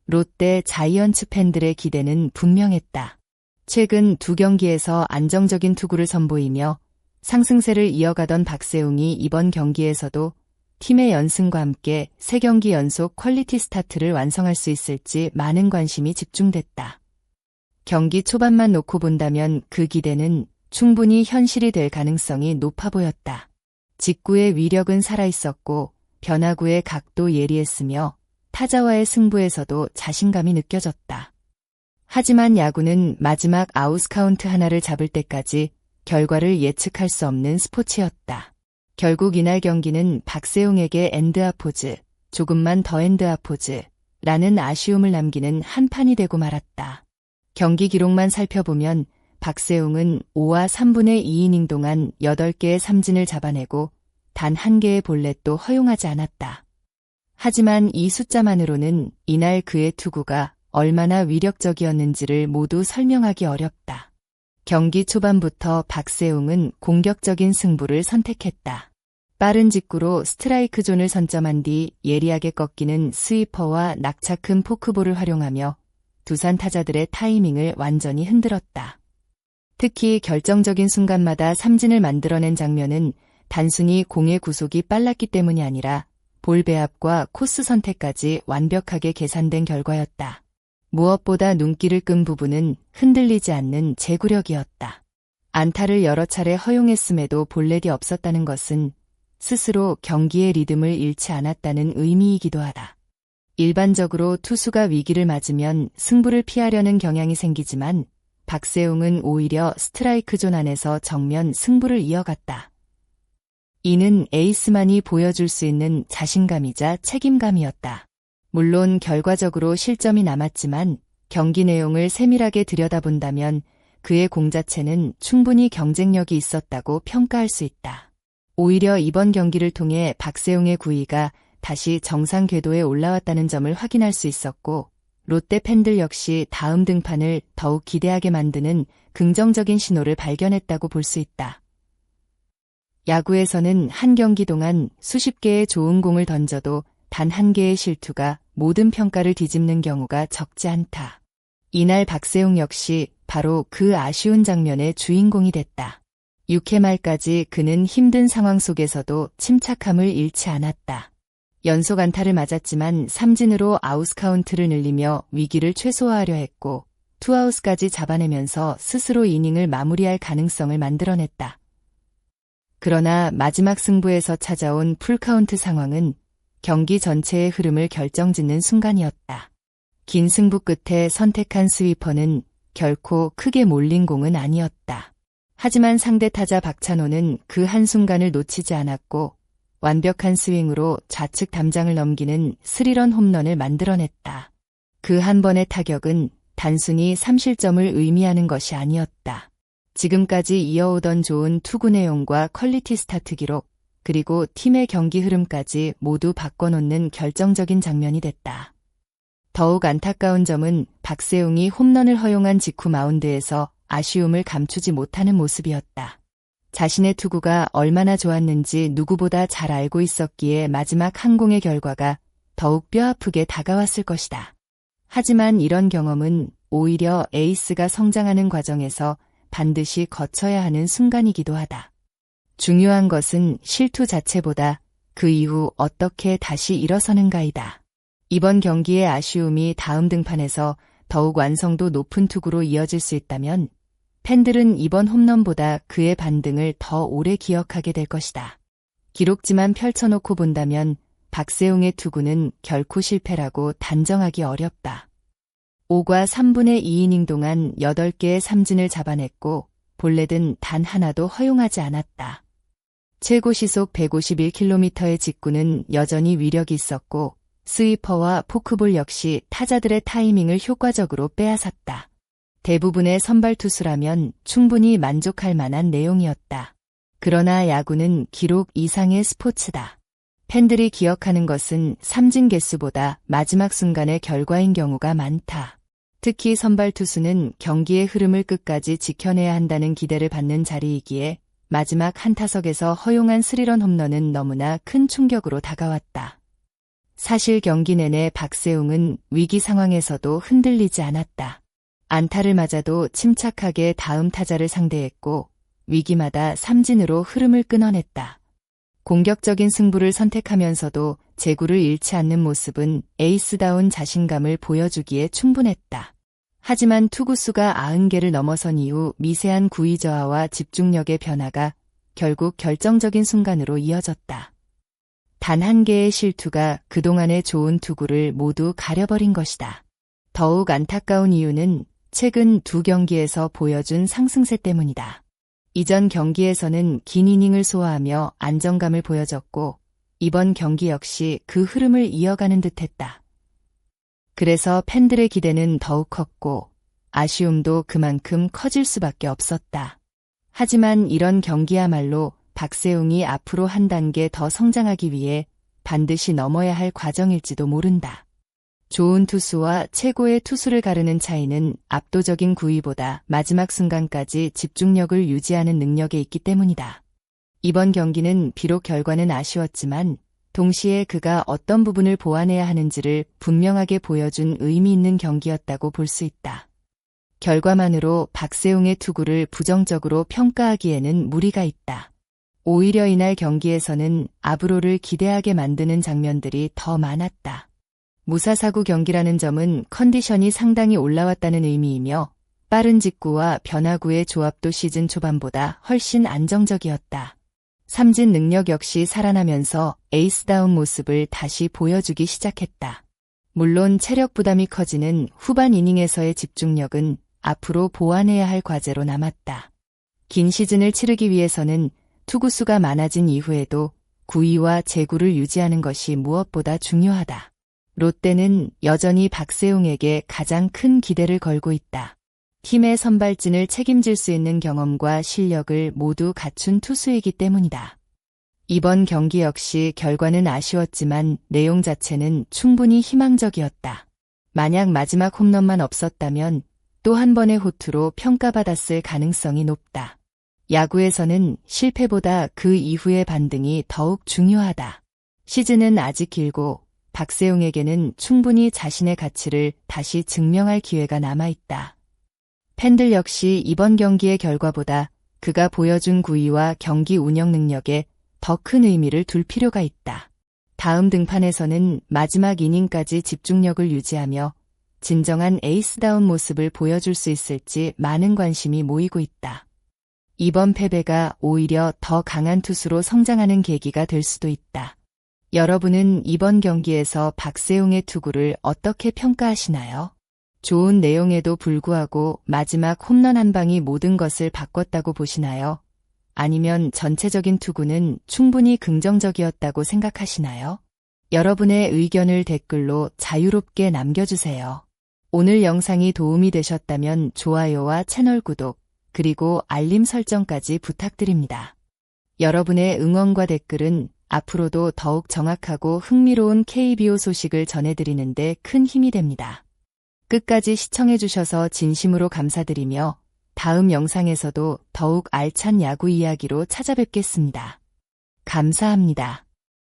롯데 자이언츠 팬들의 기대는 분명했다. 최근 두 경기에서 안정적인 투구를 선보이며 상승세를 이어가던 박세웅이 이번 경기에서도 팀의 연승과 함께 3경기 연속 퀄리티 스타트를 완성할 수 있을지 많은 관심이 집중됐다. 경기 초반만 놓고 본다면 그 기대는 충분히 현실이 될 가능성이 높아 보였다. 직구의 위력은 살아있었고 변화구의 각도 예리했으며 타자와의 승부에서도 자신감이 느껴졌다. 하지만 야구는 마지막 아웃카운트 하나를 잡을 때까지 결과를 예측할 수 없는 스포츠였다. 결국 이날 경기는 박세웅에게 엔드아포즈, 조금만 더 엔드아포즈 라는 아쉬움을 남기는 한 판이 되고 말았다. 경기 기록만 살펴보면 박세웅은 5와 3분의 2이닝 동안 8개의 삼진을 잡아내고 단 1개의 볼넷도 허용하지 않았다. 하지만 이 숫자만으로는 이날 그의 투구가 얼마나 위력적이었는지를 모두 설명하기 어렵다. 경기 초반부터 박세웅은 공격적인 승부를 선택했다. 빠른 직구로 스트라이크 존을 선점한 뒤 예리하게 꺾이는 스위퍼와 낙차 큰 포크볼을 활용하며 두산 타자들의 타이밍을 완전히 흔들었다. 특히 결정적인 순간마다 삼진을 만들어낸 장면은 단순히 공의 구속이 빨랐기 때문이 아니라 볼 배합과 코스 선택까지 완벽하게 계산된 결과였다. 무엇보다 눈길을 끈 부분은 흔들리지 않는 제구력이었다. 안타를 여러 차례 허용했음에도 볼넷이 없었다는 것은 스스로 경기의 리듬을 잃지 않았다는 의미이기도 하다. 일반적으로 투수가 위기를 맞으면 승부를 피하려는 경향이 생기지만 박세웅은 오히려 스트라이크 존 안에서 정면 승부를 이어갔다. 이는 에이스만이 보여줄 수 있는 자신감이자 책임감이었다. 물론 결과적으로 실점이 남았지만 경기 내용을 세밀하게 들여다본다면 그의 공 자체는 충분히 경쟁력이 있었다고 평가할 수 있다. 오히려 이번 경기를 통해 박세웅의 구위가 다시 정상 궤도에 올라왔다는 점을 확인할 수 있었고 롯데 팬들 역시 다음 등판을 더욱 기대하게 만드는 긍정적인 신호를 발견했다고 볼 수 있다. 야구에서는 한 경기 동안 수십 개의 좋은 공을 던져도 단 한 개의 실투가 모든 평가를 뒤집는 경우가 적지 않다. 이날 박세웅 역시 바로 그 아쉬운 장면의 주인공이 됐다. 6회 말까지 그는 힘든 상황 속에서도 침착함을 잃지 않았다. 연속 안타를 맞았지만 삼진으로 아웃카운트를 늘리며 위기를 최소화하려 했고 투아웃까지 잡아내면서 스스로 이닝을 마무리할 가능성을 만들어냈다. 그러나 마지막 승부에서 찾아온 풀카운트 상황은 경기 전체의 흐름을 결정짓는 순간이었다. 긴 승부 끝에 선택한 스위퍼는 결코 크게 몰린 공은 아니었다. 하지만 상대 타자 박찬호는 그 한순간을 놓치지 않았고 완벽한 스윙으로 좌측 담장을 넘기는 스리런 홈런을 만들어냈다. 그 한 번의 타격은 단순히 3실점을 의미하는 것이 아니었다. 지금까지 이어오던 좋은 투구 내용과 퀄리티 스타트 기록, 그리고 팀의 경기 흐름까지 모두 바꿔놓는 결정적인 장면이 됐다. 더욱 안타까운 점은 박세웅이 홈런을 허용한 직후 마운드에서 아쉬움을 감추지 못하는 모습이었다. 자신의 투구가 얼마나 좋았는지 누구보다 잘 알고 있었기에 마지막 한 공의 결과가 더욱 뼈아프게 다가왔을 것이다. 하지만 이런 경험은 오히려 에이스가 성장하는 과정에서 반드시 거쳐야 하는 순간이기도 하다. 중요한 것은 실투 자체보다 그 이후 어떻게 다시 일어서는가이다. 이번 경기의 아쉬움이 다음 등판에서 더욱 완성도 높은 투구로 이어질 수 있다면 팬들은 이번 홈런보다 그의 반등을 더 오래 기억하게 될 것이다. 기록지만 펼쳐놓고 본다면 박세웅의 투구는 결코 실패라고 단정하기 어렵다. 5과 3분의 2이닝 동안 8개의 삼진을 잡아냈고 볼넷은 단 하나도 허용하지 않았다. 최고 시속 151km의 직구는 여전히 위력이 있었고 스위퍼와 포크볼 역시 타자들의 타이밍을 효과적으로 빼앗았다. 대부분의 선발 투수라면 충분히 만족할 만한 내용이었다. 그러나 야구는 기록 이상의 스포츠다. 팬들이 기억하는 것은 삼진 개수보다 마지막 순간의 결과인 경우가 많다. 특히 선발 투수는 경기의 흐름을 끝까지 지켜내야 한다는 기대를 받는 자리이기에 마지막 한 타석에서 허용한 스리런 홈런은 너무나 큰 충격으로 다가왔다. 사실 경기 내내 박세웅은 위기 상황에서도 흔들리지 않았다. 안타를 맞아도 침착하게 다음 타자를 상대했고 위기마다 삼진으로 흐름을 끊어냈다. 공격적인 승부를 선택하면서도 제구를 잃지 않는 모습은 에이스다운 자신감을 보여주기에 충분했다. 하지만 투구수가 90개를 넘어선 이후 미세한 구위 저하와 집중력의 변화가 결국 결정적인 순간으로 이어졌다. 단 한 개의 실투가 그동안의 좋은 투구를 모두 가려버린 것이다. 더욱 안타까운 이유는 최근 두 경기에서 보여준 상승세 때문이다. 이전 경기에서는 긴 이닝을 소화하며 안정감을 보여줬고 이번 경기 역시 그 흐름을 이어가는 듯했다. 그래서 팬들의 기대는 더욱 컸고 아쉬움도 그만큼 커질 수밖에 없었다. 하지만 이런 경기야말로 박세웅이 앞으로 한 단계 더 성장하기 위해 반드시 넘어야 할 과정일지도 모른다. 좋은 투수와 최고의 투수를 가르는 차이는 압도적인 구위보다 마지막 순간까지 집중력을 유지하는 능력에 있기 때문이다. 이번 경기는 비록 결과는 아쉬웠지만 동시에 그가 어떤 부분을 보완해야 하는지를 분명하게 보여준 의미 있는 경기였다고 볼 수 있다. 결과만으로 박세웅의 투구를 부정적으로 평가하기에는 무리가 있다. 오히려 이날 경기에서는 아브로를 기대하게 만드는 장면들이 더 많았다. 무사사구 경기라는 점은 컨디션이 상당히 올라왔다는 의미이며 빠른 직구와 변화구의 조합도 시즌 초반보다 훨씬 안정적이었다. 삼진 능력 역시 살아나면서 에이스다운 모습을 다시 보여주기 시작했다. 물론 체력 부담이 커지는 후반 이닝에서의 집중력은 앞으로 보완해야 할 과제로 남았다. 긴 시즌을 치르기 위해서는 투구수가 많아진 이후에도 구위와 제구를 유지하는 것이 무엇보다 중요하다. 롯데는 여전히 박세웅에게 가장 큰 기대를 걸고 있다. 팀의 선발진을 책임질 수 있는 경험과 실력을 모두 갖춘 투수이기 때문이다. 이번 경기 역시 결과는 아쉬웠지만 내용 자체는 충분히 희망적이었다. 만약 마지막 홈런만 없었다면 또 한 번의 호투로 평가받았을 가능성이 높다. 야구에서는 실패보다 그 이후의 반등이 더욱 중요하다. 시즌은 아직 길고 박세웅에게는 충분히 자신의 가치를 다시 증명할 기회가 남아있다. 팬들 역시 이번 경기의 결과보다 그가 보여준 구위와 경기 운영 능력에 더 큰 의미를 둘 필요가 있다. 다음 등판에서는 마지막 이닝까지 집중력을 유지하며 진정한 에이스다운 모습을 보여줄 수 있을지 많은 관심이 모이고 있다. 이번 패배가 오히려 더 강한 투수로 성장하는 계기가 될 수도 있다. 여러분은 이번 경기에서 박세웅의 투구를 어떻게 평가하시나요? 좋은 내용에도 불구하고 마지막 홈런 한 방이 모든 것을 바꿨다고 보시나요? 아니면 전체적인 투구는 충분히 긍정적이었다고 생각하시나요? 여러분의 의견을 댓글로 자유롭게 남겨주세요. 오늘 영상이 도움이 되셨다면 좋아요와 채널 구독, 그리고 알림 설정까지 부탁드립니다. 여러분의 응원과 댓글은 앞으로도 더욱 정확하고 흥미로운 KBO 소식을 전해드리는 데 큰 힘이 됩니다. 끝까지 시청해주셔서 진심으로 감사드리며 다음 영상에서도 더욱 알찬 야구 이야기로 찾아뵙겠습니다. 감사합니다.